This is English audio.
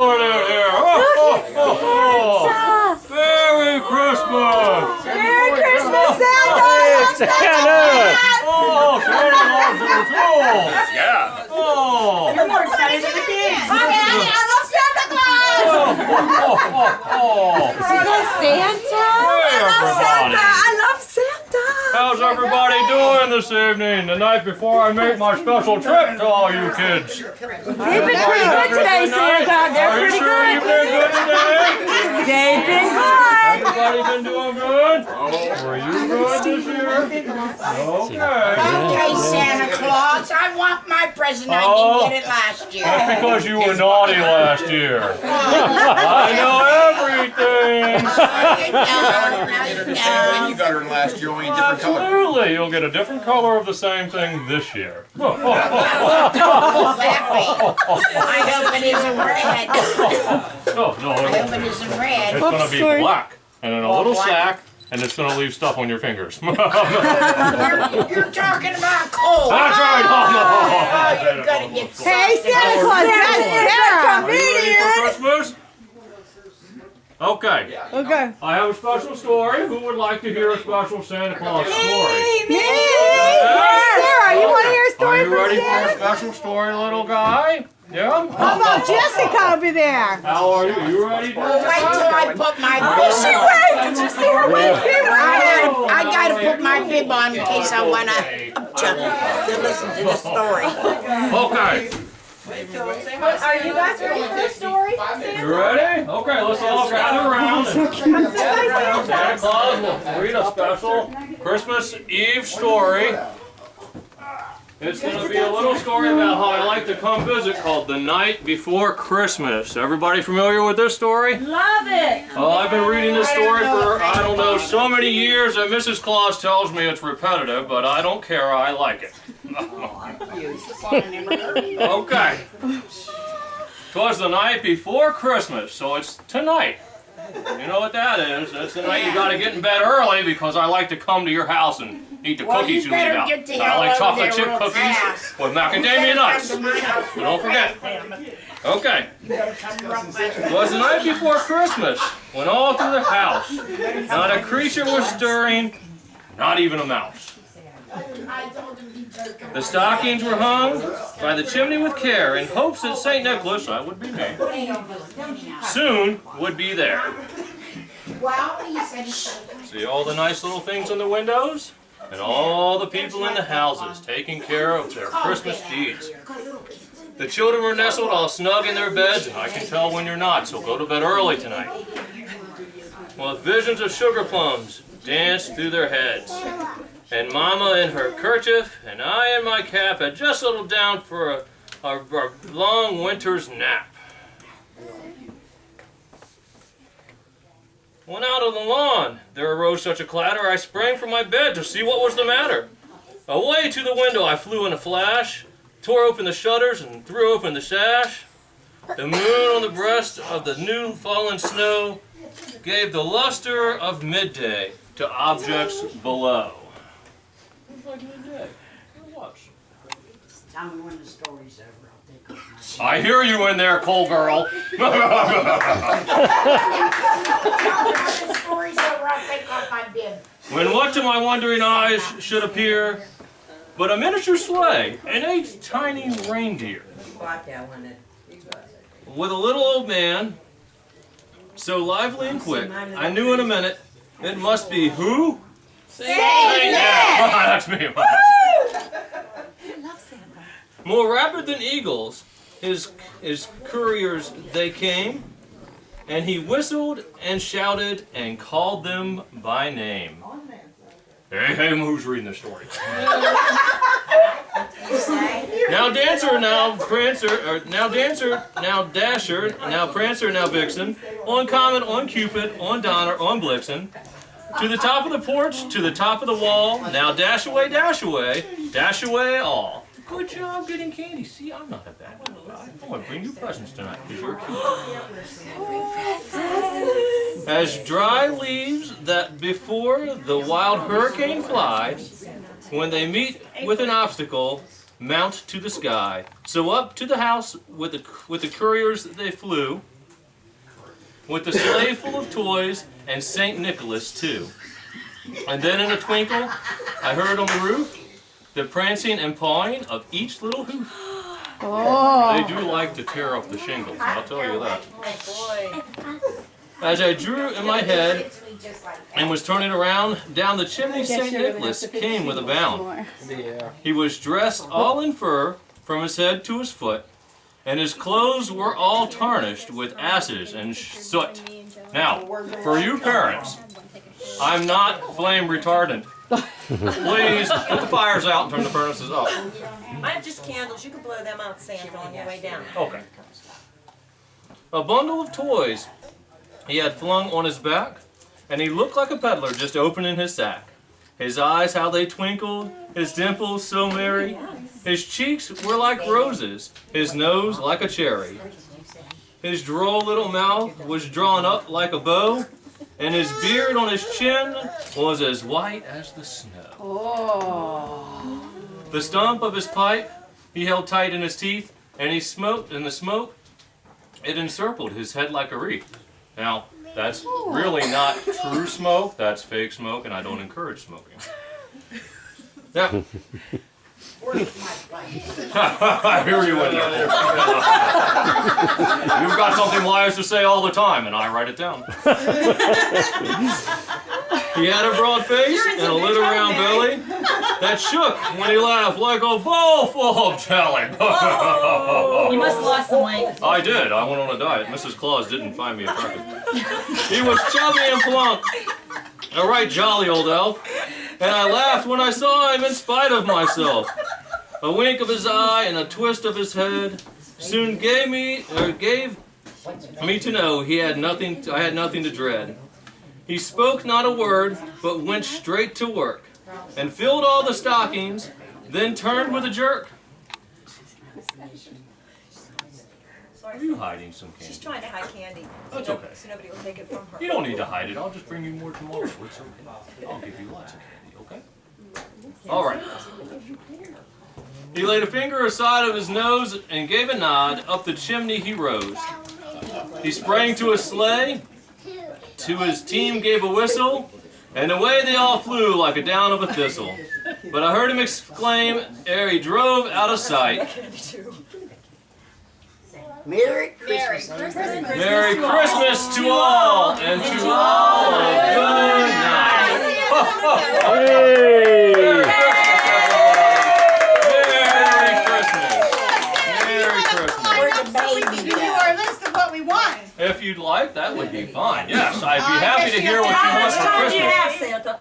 Out here. Merry Christmas! Merry Christmas, Santa! Santa! Oh, Santa loves your tools! Yeah. Oh! You're more excited than the kids. I love Santa Claus! She says Santa? Hey, I love Santa! everybody. I love Santa! How's everybody doing this evening, the night before I make my special trip to all you kids? They've been pretty good today, Santa. They're Are you pretty sure good. you've been good today? They've been good. Everybody been doing good? Were you good this year? Okay. Okay, Santa Claus, I want my present. I didn't get it last year. That's because you were naughty last year. I know everything. Get her the same thing you got her last year, only a different color. Absolutely, you'll get a different color of the same thing this year. Exactly. I hope it isn't red. No, I hope it isn't red. it's gonna be black and in a little sack, and it's gonna leave stuff on your fingers. That's You're talking about cold. right. Oh, you're gonna get Hey, something. Santa Claus, that's Are you ready for Christmas? Okay. Okay. I have a special story. Who would like to hear a special Santa Claus story? Me! Sarah, you want to hear a Are story you from ready for a Santa? special story, little guy? Yeah? How about Jessica over there? How are you? You ready for Wait till I put my Oh, bib she on. waved. Did you see her wave? I gotta put my bib on in case I wanna to listen to the story. Okay. Are you guys ready for a story? You ready? Okay, let's all gather around. Santa Claus will read a special Christmas Eve story. It's going to be a little story about how I like to come visit called The Night Before Christmas. Everybody familiar with this story? Love it. Well, I've been reading this story for, I don't know, so many years that Mrs. Claus tells me it's repetitive, but I don't care. I like it. Okay. Twas the night before Christmas, so it's tonight. You know what that is? That's the night you gotta get in bed early because I like to come to your house and eat the cookies you leave better out. get the I hell like over chocolate there chip real cookies fast. with macadamia nuts. Come to my house. So don't forget. Okay. Come real fast. It was the night before Christmas when all through the house not a creature was stirring, not even a mouse. The stockings were hung by the chimney with care in hopes that St. Nicholas, that would be me, soon would be there. See all the nice little things on the windows? And all the people in the houses taking care of their Christmas deeds. The children were nestled all snug in their beds, and I can tell when you're not, so go to bed early tonight. While visions of sugar plums danced through their heads. And Mama in her kerchief, and I in my cap had just settled down for a long winter's nap. When out on the lawn, there arose such a clatter, I sprang from my bed to see what was the matter. Away to the window I flew in a flash, tore open the shutters and threw open the sash. The moon on the breast of the new fallen snow gave the luster of midday to objects below. Tell me when the story's over. I'll take off my I hear you in there, Cole girl. When the story's over, I'll take off my bib. When what to my wondering eyes should appear but a miniature sleigh and a tiny reindeer with a little old man, so lively and quick, I knew in a minute it must be who? Saint Yeah, that's me. More rapid than eagles, his couriers they came, and he whistled and shouted and called them by name. Hey, who's reading the story? Now dancer, now prancer, or now dancer, now dasher, now prancer, now vixen, on Comet, on Cupid, on Donner, on Blitzen, to the top of the porch, to the top of the wall, now dash away all. Good job getting candy. See, I'm not a bad little guy. I want to bring you presents tonight because you're cute. As dry leaves that before the wild hurricane fly, when they meet with an obstacle, mount to the sky. So up to the house with the couriers they flew, with a sleigh full of toys and St. Nicholas too. And then in a twinkle, I heard on the roof the prancing and pawing of each little hoof. Oh. They do like to tear up the shingles, I'll tell you that. As I drew in my head and was turning around, down the chimney St. Nicholas came with a bound. He was dressed all in fur from his head to his foot, and his clothes were all tarnished with ashes and soot. Now, for you parents, I'm not flame retardant. Please put the fires out and turn the furnaces off. I have just candles. You can blow them out, Santa, on your way down. Okay. A bundle of toys he had flung on his back, and he looked like a peddler just opening his sack. His eyes, how they twinkled, his dimples so merry. His cheeks were like roses, his nose like a cherry. His droll little mouth was drawn up like a bow, and his beard on his chin was as white as the snow. Oh. The stump of his pipe he held tight in his teeth, and he smoked, and the smoke, it encircled his head like a wreath. Now, that's really not true smoke, that's fake smoke, and I don't encourage smoking. Yeah. I hear you in there. You've got something wise to say all the time, and I write it down. He had a broad face and a little round belly that shook when he laughed like a bowl full of jelly. You must have lost some weight. I did. I went on a diet. Mrs. Claus didn't find me attractive. He was chubby and plump, a right jolly old elf, and I laughed when I saw him in spite of myself. A wink of his eye and a twist of his head soon gave me to know I had nothing to dread. He spoke not a word, but went straight to work, and filled all the stockings, then turned with a jerk. Are you hiding some candy? She's trying to hide candy. That's okay. So nobody will take it from her. You don't need to hide it. I'll just bring you more tomorrow. It's okay. I'll give you lots of candy, okay? All right. He laid a finger aside of his nose and gave a nod. Up the chimney he rose. He sprang to his sleigh, to his team gave a whistle, and away they all flew like a down of a thistle. But I heard him exclaim ere he drove out of sight, Merry Christmas. Merry Christmas to all, and to all a good night. Hey! Merry Christmas. Merry Christmas. We can give you our list of what we want. If you'd like, that would be fine. Yes, I'd be happy to hear what you want for How much time do you Christmas. have, Santa?